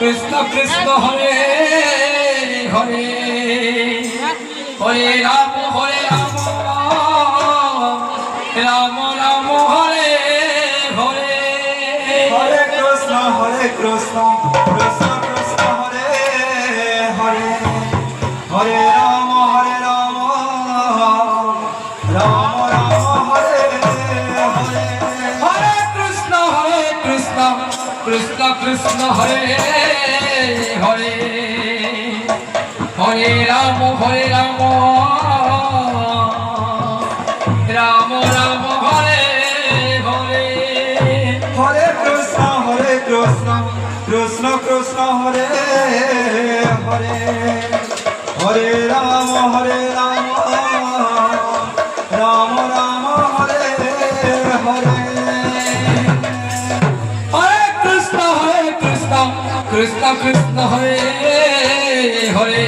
Krishna Krishna Hare Hare Hare Rama Hare Rama Rama Rama Hare Hare Hare Krishna Krishna Krishna Hare Hare Hare Rama Rama Rama Hare Hare Hare Krishna Krishna Krishna Hare Hare Hare Rama Rama Rama Hare Hare Hare Krishna Krishna Krishna Hare Hare Hare Rama Rama Rama Hare Hare Krishna Krishna Hare Hare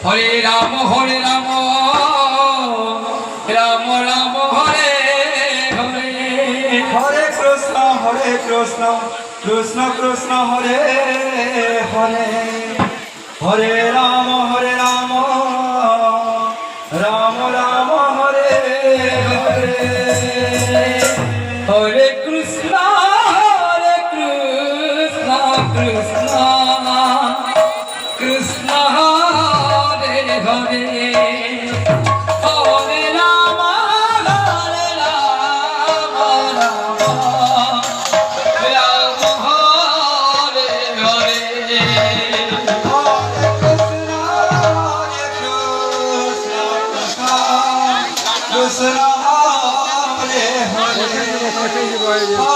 Hare Rama Rama Rama Hare Hare Hare Krishna Krishna Krishna Hare Hare Hare Rama Rama Rama Hare Hare Hare Krishna Krishna Krishna Hare Hare Hare Rama Rama Hare Hare Krishna Hare Hare